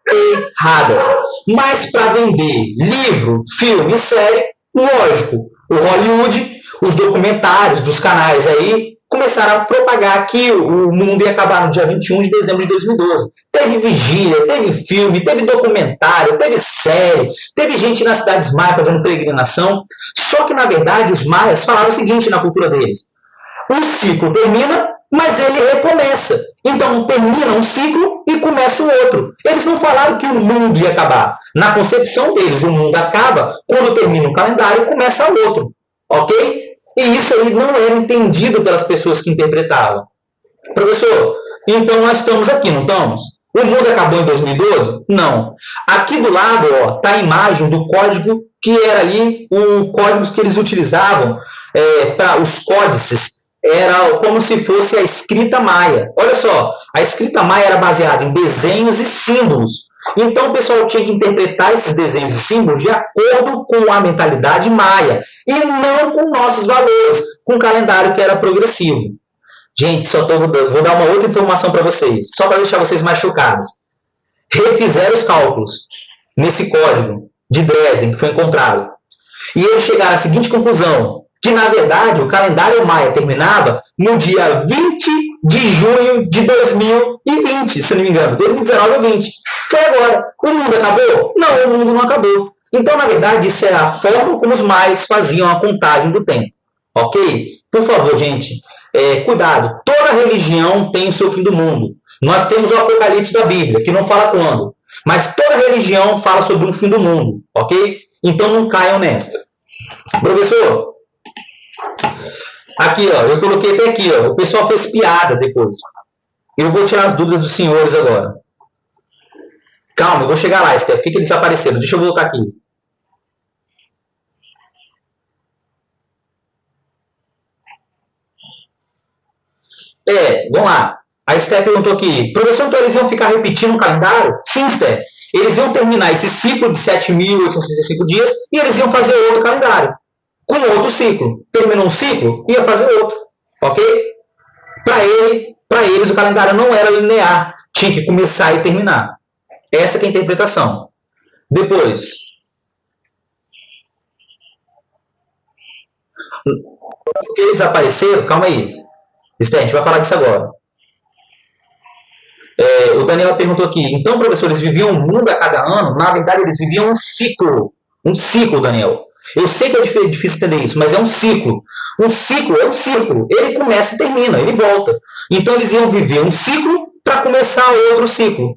erradas. Mas para vender livro, filme, série, lógico, o Hollywood, os documentários dos canais aí começaram a propagar que o mundo ia acabar no dia 21 de dezembro de 2012. Teve vigília, teve filme, teve documentário, teve série, teve gente nas cidades maias fazendo peregrinação. Só que, na verdade, os maias falaram o seguinte na cultura deles: o ciclo termina, mas ele recomeça. Então, termina um ciclo e começa o outro. Eles não falaram que o mundo ia acabar. Na concepção deles, o mundo acaba quando termina um calendário e começa outro. Ok? E isso aí não era entendido pelas pessoas que interpretavam. Professor, então nós estamos aqui, não estamos? O mundo acabou em 2012? Não. Aqui do lado está a imagem do código que era ali, o código que eles utilizavam para os códices. Era como se fosse a escrita maia. Olha só, a escrita maia era baseada em desenhos e símbolos. Então o pessoal tinha que interpretar esses desenhos e símbolos de acordo com a mentalidade maia e não com nossos valores, com o calendário que era progressivo. Gente, vou dar uma outra informação para vocês, só para deixar vocês mais chocados. Refizeram os cálculos nesse código de Dresden que foi encontrado. E eles chegaram à seguinte conclusão, que na verdade o calendário maia terminava no dia 20 de junho de 2020, se não me engano, 2019 ou 20. Foi agora. O mundo acabou? Não, o mundo não acabou. Então, na verdade, isso é a forma como os maias faziam a contagem do tempo. Ok? Por favor, gente, cuidado. Toda religião tem o seu fim do mundo. Nós temos o Apocalipse da Bíblia, que não fala quando. Mas toda religião fala sobre um fim do mundo. Ok? Então, não caiam nessa. Professor, aqui, ó, eu coloquei até aqui, ó, o pessoal fez piada depois. Eu vou tirar as dúvidas dos senhores agora. Calma, eu vou chegar lá, Esther. Por que eles desapareceram? Deixa eu voltar aqui. Vamos lá. A Esther perguntou aqui, professor, então eles iam ficar repetindo o calendário? Sim, Esther. Eles iam terminar esse ciclo de 7.865 dias e eles iam fazer outro calendário. Com outro ciclo. Terminou um ciclo, ia fazer outro. Ok? Para eles, o calendário não era linear. Tinha que começar e terminar. Essa que é a interpretação. Depois. Porque eles apareceram, calma aí. Esther, a gente vai falar disso agora. O Daniel perguntou aqui, então, professor, eles viviam um mundo a cada ano? Na verdade, eles viviam um ciclo. Um ciclo, Daniel. Eu sei que é difícil entender isso, mas é um ciclo. Um ciclo é um ciclo. Ele começa e termina, ele volta. Então, eles iam viver um ciclo para começar outro ciclo.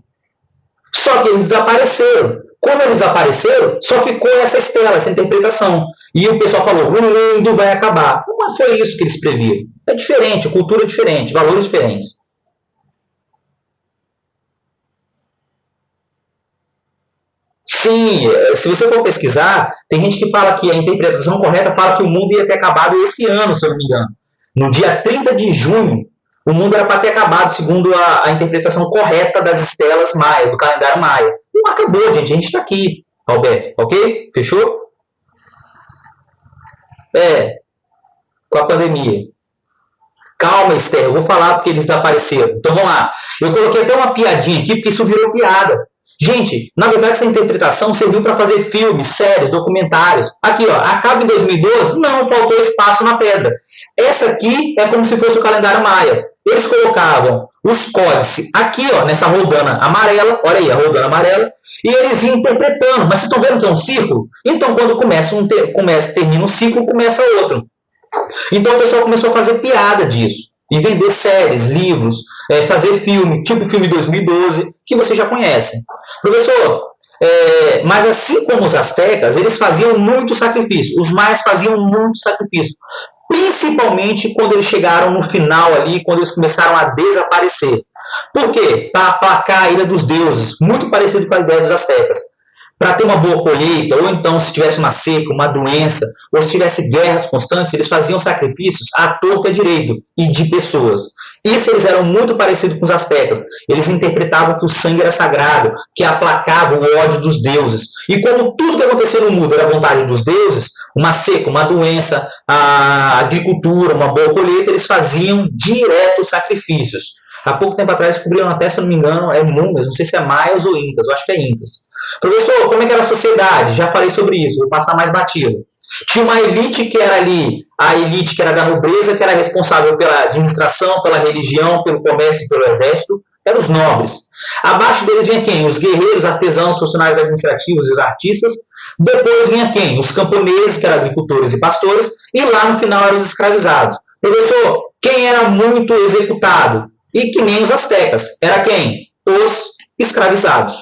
Só que eles desapareceram. Como eles desapareceram, só ficou essa estela, essa interpretação. E o pessoal falou, o mundo vai acabar. Não foi isso que eles previram. É diferente, cultura é diferente, valores diferentes. Sim, se você for pesquisar, tem gente que fala que a interpretação correta fala que o mundo ia ter acabado esse ano, se eu não me engano. No dia 30 de junho, o mundo era para ter acabado, segundo a interpretação correta das estelas maias, do calendário maia. Não acabou, gente, a gente está aqui, Alberto, ok? Fechou? Com a pandemia. Calma, Esther, eu vou falar porque eles desapareceram. Então vamos lá. Eu coloquei até uma piadinha aqui, porque isso virou piada. Gente, na verdade essa interpretação serviu para fazer filmes, séries, documentários. Aqui, ó, acaba em 2012? Não, faltou espaço na pedra. Essa aqui é como se fosse o calendário maia. Eles colocavam os códices aqui, ó, nessa rodana amarela, olha aí, a rodana amarela, e eles iam interpretando. Mas vocês estão vendo que é um ciclo? Então, quando termina um ciclo, começa outro. Então, o pessoal começou a fazer piada disso. E vender séries, livros, fazer filme, tipo filme 2012, que vocês já conhecem. Professor, mas assim como os astecas, eles faziam muito sacrifício. Os maias faziam muito sacrifício. Principalmente quando eles chegaram no final ali, quando eles começaram a desaparecer. Por quê? Para aplacar a ira dos deuses, muito parecido com a ideia dos astecas. Para ter uma boa colheita, ou então se tivesse uma seca, uma doença, ou se tivesse guerras constantes, eles faziam sacrifícios à torta e à direito, e de pessoas. Isso eles eram muito parecidos com os astecas. Eles interpretavam que o sangue era sagrado, que aplacava o ódio dos deuses. E como tudo que acontecia no mundo era vontade dos deuses, uma seca, uma doença, a agricultura, uma boa colheita, eles faziam direto sacrifícios. Há pouco tempo atrás descobriram até, se não me engano, múmias, não sei se é maias ou incas, eu acho que é incas. Professor, como é que era a sociedade? Já falei sobre isso, vou passar mais batido. Tinha uma elite que era ali, a elite que era da nobreza, que era responsável pela administração, pela religião, pelo comércio e pelo exército, eram os nobres. Abaixo deles vinha quem? Os guerreiros, artesãos, funcionários administrativos e os artistas. Depois vinha quem? Os camponeses, que eram agricultores e pastores. E lá no final eram os escravizados. Professor, quem era muito executado? E que nem os astecas. Era quem? Os escravizados.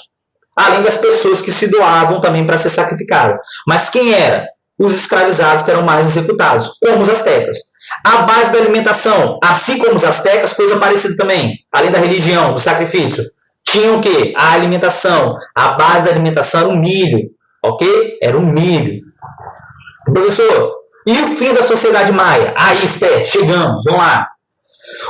Além das pessoas que se doavam também para ser sacrificadas. Mas quem era? Os escravizados que eram mais executados, como os astecas. A base da alimentação, assim como os astecas, coisa parecida também. Além da religião, do sacrifício. Tinham o quê? A alimentação. A base da alimentação era o milho. Ok? Era o milho. Professor, e o fim da sociedade maia? Aí, Esther, chegamos. Vamos lá.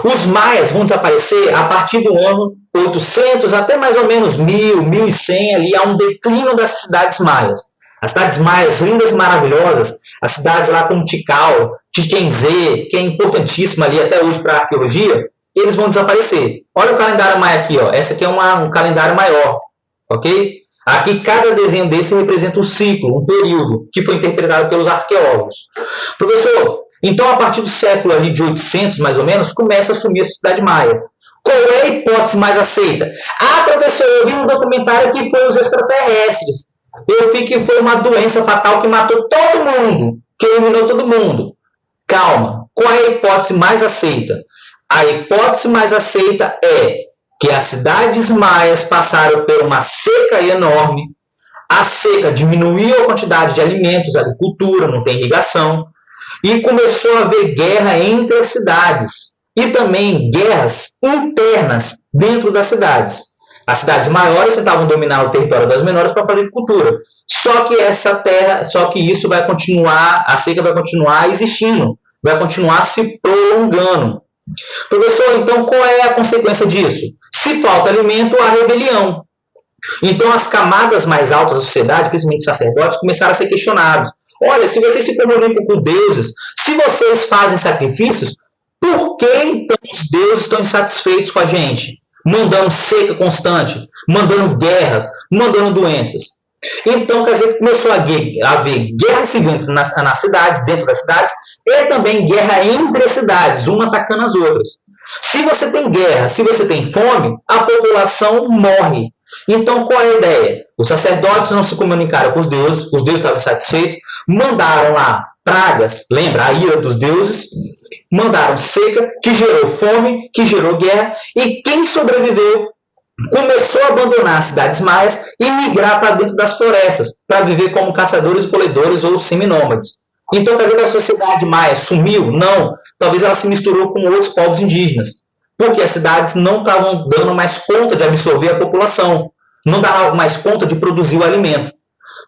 Os maias vão desaparecer a partir do ano 800 até mais ou menos 1000, 1100, ali há um declínio das cidades maias. As cidades maias lindas e maravilhosas, as cidades lá como Tikal, Chichén Itzá, que é importantíssima ali até hoje para a arqueologia, eles vão desaparecer. Olha o calendário maia aqui, ó. Esse aqui é um calendário maior, ok? Aqui cada desenho desse representa um ciclo, um período, que foi interpretado pelos arqueólogos. Professor, então a partir do século ali de 800, mais ou menos, começa a assumir a sociedade maia. Qual é a hipótese mais aceita? Ah, professor, eu vi um documentário que foi os extraterrestres. Eu vi que foi uma doença fatal que matou todo mundo, que eliminou todo mundo. Calma, qual é a hipótese mais aceita? A hipótese mais aceita é que as cidades maias passaram por uma seca enorme, a seca diminuiu a quantidade de alimentos, agricultura, não tem irrigação, e começou a haver guerra entre as cidades, e também guerras internas dentro das cidades. As cidades maiores tentavam dominar o território das menores para fazer agricultura. Só que isso vai continuar, a seca vai continuar existindo, vai continuar se prolongando. Professor, então qual é a consequência disso? Se falta alimento, há rebelião. Então as camadas mais altas da sociedade, principalmente os sacerdotes, começaram a ser questionados. Olha, se vocês se comunicam com deuses, se vocês fazem sacrifícios, por que então os deuses estão insatisfeitos com a gente? Mandando seca constante, mandando guerras, mandando doenças. Então, quer dizer, começou a haver guerra civil nas cidades, dentro das cidades, e também guerra entre as cidades, uma atacando as outras. Se você tem guerra, se você tem fome, a população morre. Então, qual é a ideia? Os sacerdotes não se comunicaram com os deuses estavam insatisfeitos, mandaram lá pragas, lembra, a ira dos deuses, mandaram seca, que gerou fome, que gerou guerra, e quem sobreviveu começou a abandonar as cidades maias e migrar para dentro das florestas, para viver como caçadores, coletores ou seminômades. Então, quer dizer que a sociedade maia sumiu? Não. Talvez ela se misturou com outros povos indígenas, porque as cidades não estavam dando mais conta de absorver a população, não davam mais conta de produzir o alimento.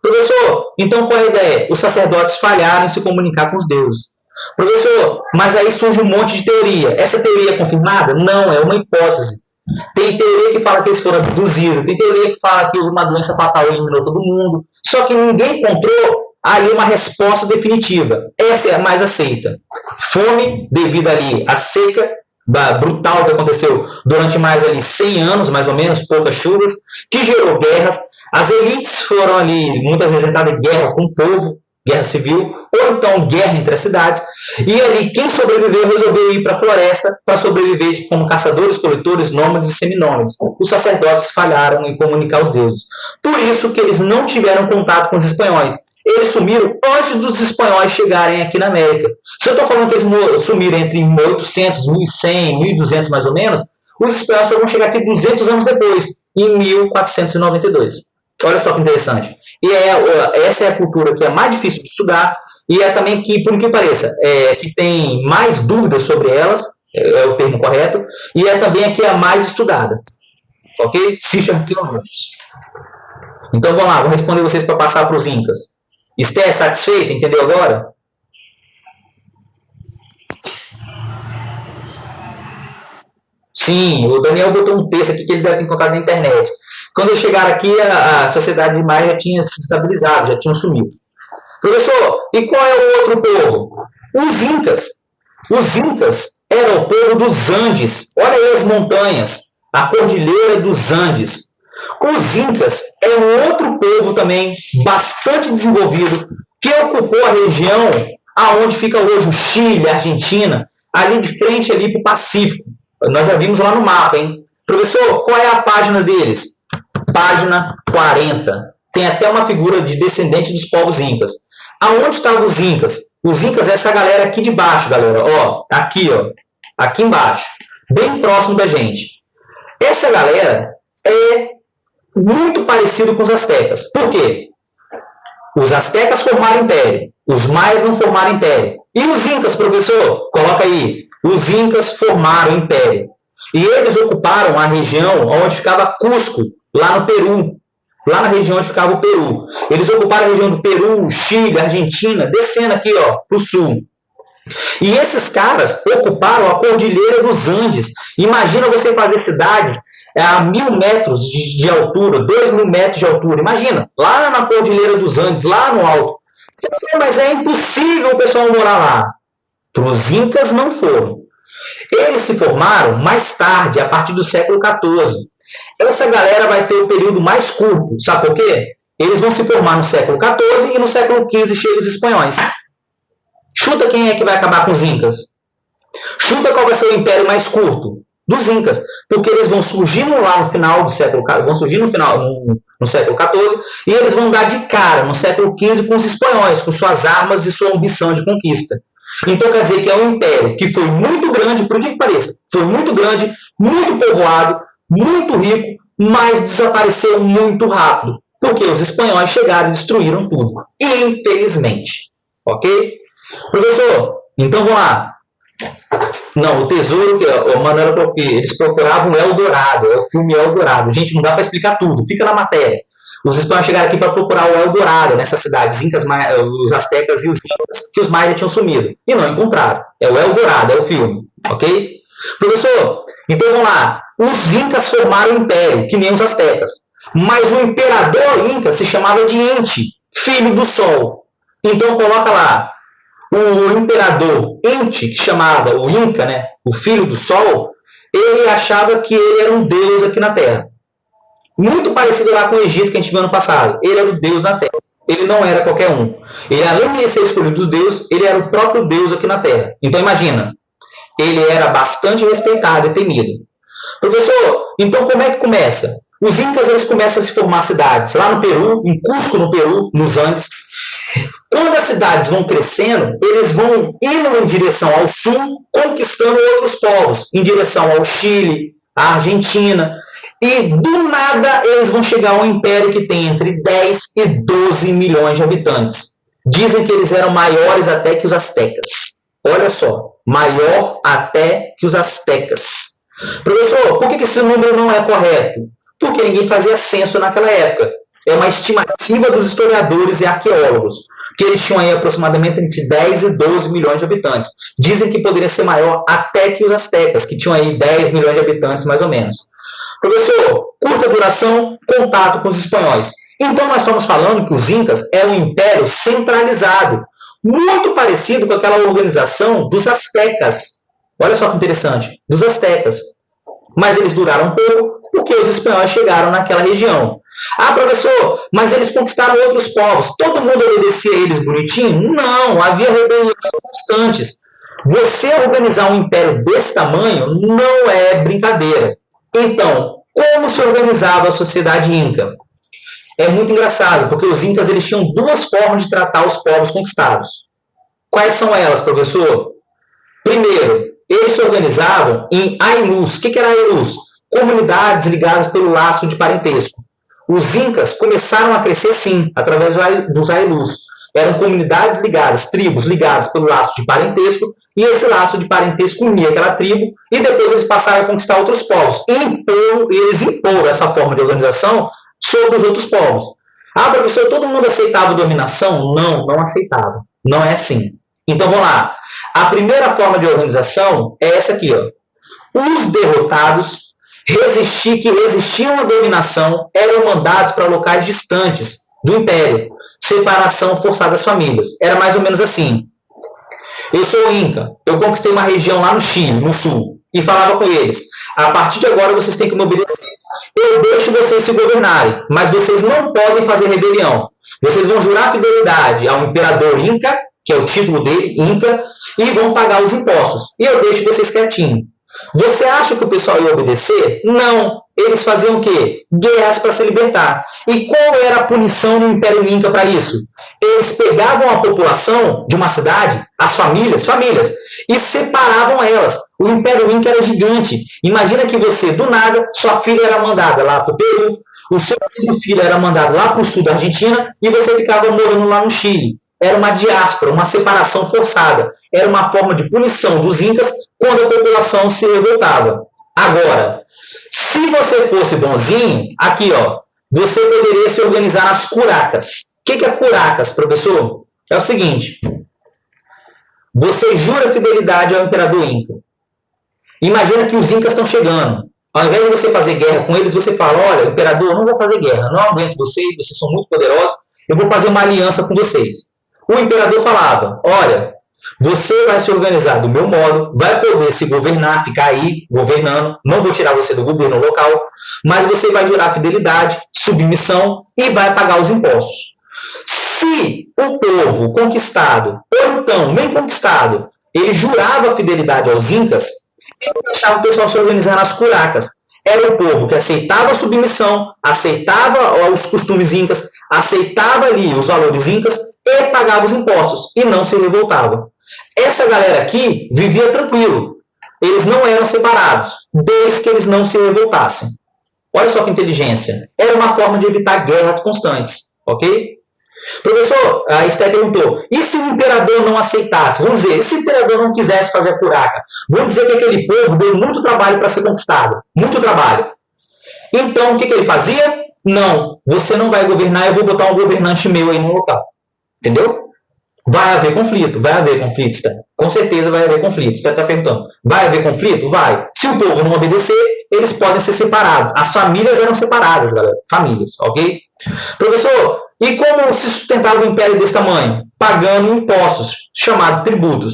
Professor, então qual é a ideia? Os sacerdotes falharam em se comunicar com os deuses. Professor, mas aí surge um monte de teoria. Essa teoria é confirmada? Não, é uma hipótese. Tem teoria que fala que eles foram abduzidos, tem teoria que fala que uma doença fatal eliminou todo mundo, só que ninguém encontrou ali uma resposta definitiva. Essa é a mais aceita. Fome, devido ali à seca brutal que aconteceu durante mais ali 100 anos, mais ou menos, poucas chuvas, que gerou guerras. As elites foram ali, muitas vezes, entradas em guerra com o povo, guerra civil, ou então guerra entre as cidades, e ali quem sobreviveu resolveu ir para a floresta para sobreviver como caçadores, coletores, nômades e seminômades. Os sacerdotes falharam em comunicar os deuses. Por isso que eles não tiveram contato com os espanhóis. Eles sumiram antes dos espanhóis chegarem aqui na América. Se eu estou falando que eles sumiram entre 1800, 1100, 1200 mais ou menos, os espanhóis só vão chegar aqui 200 anos depois, em 1492. Olha só que interessante. E essa é a cultura que é mais difícil de estudar e é também que, por que pareça, que tem mais dúvidas sobre elas é o termo correto, e é também aqui a mais estudada, ok? Cistercianos. Então vamos lá, vou responder vocês para passar para os incas. Esté satisfeito? Entendeu agora? Sim, o Daniel botou um texto aqui que ele deve ter encontrado na internet. Quando eu chegar aqui, a sociedade de Maia já tinha se estabilizado, já tinha sumido. Professor, e qual é o outro povo? Os Incas. Os Incas eram o povo dos Andes. Olha aí as montanhas, a Cordilheira dos Andes. Os Incas é um outro povo também bastante desenvolvido que ocupou a região aonde fica hoje o Chile, a Argentina, ali de frente ali para o Pacífico. Nós já vimos lá no mapa, hein? Professor, qual é a página deles? Página 40. Tem até uma figura de descendente dos povos incas. Aonde estavam os incas? Os incas é essa galera aqui de baixo, galera. Ó, aqui embaixo, bem próximo da gente. Essa galera é muito parecido com os astecas. Por quê? Os astecas formaram império, os maias não formaram império. E os incas, professor? Coloca aí. Os incas formaram império. E eles ocuparam a região onde ficava Cusco, lá no Peru. Lá na região onde ficava o Peru. Eles ocuparam a região do Peru, Chile, Argentina, descendo aqui para o sul. E esses caras ocuparam a Cordilheira dos Andes. Imagina você fazer cidades a 1.000 metros de altura, 2.000 metros de altura. Imagina, lá na Cordilheira dos Andes, lá no alto. Mas é impossível o pessoal morar lá. Para os incas não foram. Eles se formaram mais tarde, a partir do século XIV. Essa galera vai ter o período mais curto. Sabe por quê? Eles vão se formar no século XIV e no século XV chegam os espanhóis. Chuta quem é que vai acabar com os incas. Chuta qual vai ser o império mais curto. Dos incas. Porque eles vão surgir lá no final do século XIV, vão surgir no século XIV, e eles vão dar de cara no século XV com os espanhóis, com suas armas e sua ambição de conquista. Então quer dizer que é um império que foi muito grande, por que pareça, foi muito grande, muito povoado, muito rico, mas desapareceu muito rápido, porque os espanhóis chegaram e destruíram tudo, infelizmente. Ok? Professor, então vamos lá. Não, o tesouro que o Manuel, eles procuravam o Eldorado, é o filme Eldorado. Gente, não dá para explicar tudo, fica na matéria. Os espanhóis chegaram aqui para procurar o Eldorado nessas cidades, incas, os astecas e os incas, que os maias tinham sumido. E não encontraram. É o Eldorado, é o filme. Ok? Professor, então vamos lá. Os incas formaram um império, que nem os astecas. Mas o imperador inca se chamava de Inti, filho do sol. Então coloca lá. O imperador Inti, que chamava o Inca, né, o filho do sol, ele achava que ele era um deus aqui na Terra. Muito parecido lá com o Egito que a gente viu ano passado. Ele era o deus na Terra. Ele não era qualquer um. Ele, além de ser escolhido dos deuses, ele era o próprio deus aqui na Terra. Então imagina, ele era bastante respeitado e temido. Professor, então como é que começa? Os incas eles começam a se formar cidades lá no Peru, em Cusco no Peru, nos Andes. Quando as cidades vão crescendo, eles vão indo em direção ao sul, conquistando outros povos, em direção ao Chile, à Argentina. E do nada eles vão chegar a um império que tem entre 10 e 12 milhões de habitantes. Dizem que eles eram maiores até que os astecas. Olha só, maior até que os astecas. Professor, por que esse número não é correto? Porque ninguém fazia censo naquela época. É uma estimativa dos historiadores e arqueólogos, que eles tinham aí aproximadamente entre 10 e 12 milhões de habitantes. Dizem que poderia ser maior até que os astecas, que tinham aí 10 milhões de habitantes, mais ou menos. Professor, curta duração, contato com os espanhóis. Então nós estamos falando que os incas eram um império centralizado, muito parecido com aquela organização dos astecas. Olha só que interessante, dos astecas. Mas eles duraram pouco porque os espanhóis chegaram naquela região. Ah, professor, mas eles conquistaram outros povos. Todo mundo obedecia a eles bonitinho? Não, havia rebeliões constantes. Você organizar um império desse tamanho não é brincadeira. Então, como se organizava a sociedade inca? É muito engraçado, porque os incas eles tinham duas formas de tratar os povos conquistados. Quais são elas, professor? Primeiro, eles se organizavam em Ailus. O que era Ailus? Comunidades ligadas pelo laço de parentesco. Os incas começaram a crescer sim, através dos Ailus. Eram comunidades ligadas, tribos ligadas pelo laço de parentesco, e esse laço de parentesco unia aquela tribo, e depois eles passaram a conquistar outros povos. E eles imporam essa forma de organização sobre os outros povos. Ah, professor, todo mundo aceitava a dominação? Não, não aceitava. Não é assim. Então, vamos lá. A primeira forma de organização é essa aqui, ó. Os derrotados que resistiam à dominação eram mandados para locais distantes do império. Separação forçada das famílias. Era mais ou menos assim. Eu sou Inca, eu conquistei uma região lá no Chile, no sul, e falava com eles, a partir de agora vocês têm que me obedecer. Eu deixo vocês se governarem, mas vocês não podem fazer rebelião. Vocês vão jurar fidelidade ao imperador Inca, que é o título dele, Inca, e vão pagar os impostos. E eu deixo vocês quietinhos. Você acha que o pessoal ia obedecer? Não. Eles faziam o quê? Guerras para se libertar. E qual era a punição no Império Inca para isso? Eles pegavam a população de uma cidade, as famílias, e separavam elas. O Império Inca era gigante. Imagina que você, do nada, sua filha era mandada lá para o Peru, o seu filho era mandado lá para o sul da Argentina e você ficava morando lá no Chile. Era uma diáspora, uma separação forçada. Era uma forma de punição dos incas quando a população se revoltava. Agora, se você fosse bonzinho, aqui, ó, você poderia se organizar nas curacas. O que é curacas, professor? É o seguinte, você jura fidelidade ao imperador Inca. Imagina que os incas estão chegando. Ao invés de você fazer guerra com eles, você fala, olha, imperador, eu não vou fazer guerra, não aguento vocês são muito poderosos, eu vou fazer uma aliança com vocês. O imperador falava, olha, você vai se organizar do meu modo, vai poder se governar, ficar aí governando, não vou tirar você do governo local, mas você vai jurar fidelidade, submissão e vai pagar os impostos. Se o povo conquistado, ou então nem conquistado, ele jurava fidelidade aos incas, ele deixava o pessoal se organizar nas curacas. Era o povo que aceitava a submissão, aceitava os costumes incas, aceitava ali os valores incas e pagava os impostos e não se revoltava. Essa galera aqui vivia tranquilo. Eles não eram separados, desde que eles não se revoltassem. Olha só que inteligência. Era uma forma de evitar guerras constantes, ok? Professor, a Esté perguntou, e se o imperador não aceitasse? Vamos dizer, e se o imperador não quisesse fazer a curaca? Vamos dizer que aquele povo deu muito trabalho para ser conquistado. Muito trabalho. Então, o que ele fazia? Não, você não vai governar, eu vou botar um governante meu aí no local. Entendeu? Vai haver conflito, Esté. Com certeza vai haver conflito. Esté está perguntando, vai haver conflito? Vai. Se o povo não obedecer, eles podem ser separados. As famílias eram separadas, galera. Famílias, ok? Professor, e como se sustentava o império desse tamanho? Pagando impostos, chamados tributos.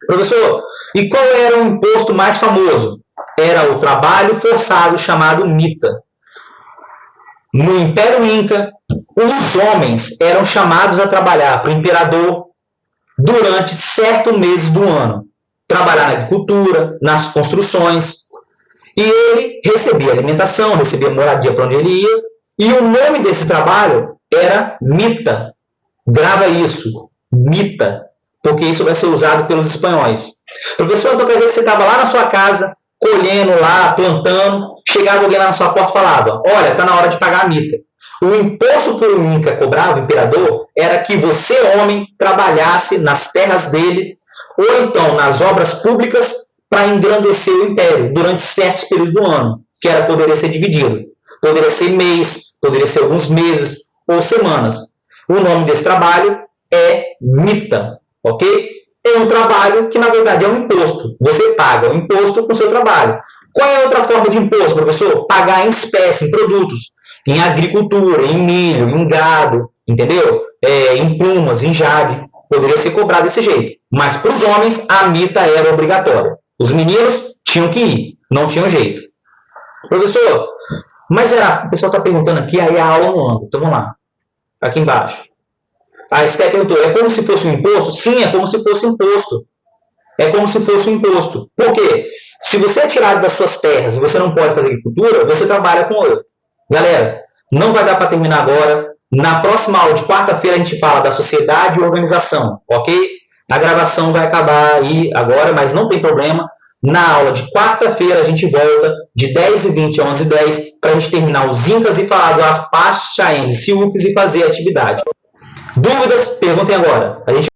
Professor, e qual era o imposto mais famoso? Era o trabalho forçado, chamado mita. No Império Inca, os homens eram chamados a trabalhar para o imperador durante certos meses do ano. Trabalhar na agricultura, nas construções. E ele recebia alimentação, recebia moradia para onde ele ia. E o nome desse trabalho era mita. Grava isso, mita, porque isso vai ser usado pelos espanhóis. Professor, então quer dizer que você estava lá na sua casa, colhendo lá, plantando, chegava alguém lá na sua porta e falava, olha, está na hora de pagar a mita. O imposto que o Inca cobrava, o imperador, era que você, homem, trabalhasse nas terras dele, ou então nas obras públicas, para engrandecer o império durante certos períodos do ano, que poderia ser dividido. Poderia ser mês, poderia ser alguns meses ou semanas. O nome desse trabalho é mita, ok? É um trabalho que, na verdade, é um imposto. Você paga o imposto com o seu trabalho. Qual é a outra forma de imposto, professor? Pagar em espécie, em produtos. Em agricultura, em milho, em gado, entendeu? Em plumas, em jade. Poderia ser cobrado desse jeito. Mas, para os homens, a mita era obrigatória. Os meninos tinham que ir. Não tinham jeito. Professor, mas o pessoal está perguntando aqui, aí a aula não anda. Então, vamos lá. Aqui embaixo. A Esté perguntou, é como se fosse um imposto? Sim, é como se fosse um imposto. É como se fosse um imposto. Por quê? Se você é tirado das suas terras e você não pode fazer agricultura, você trabalha com ouro. Galera, não vai dar para terminar agora. Na próxima aula de quarta-feira a gente fala da sociedade e organização, ok? A gravação vai acabar aí agora, mas não tem problema. Na aula de quarta-feira a gente volta de 10h20 a 11h10 para a gente terminar os incas e falar das Pachaenses, Siúpes e fazer a atividade. Dúvidas? Perguntem agora. A gente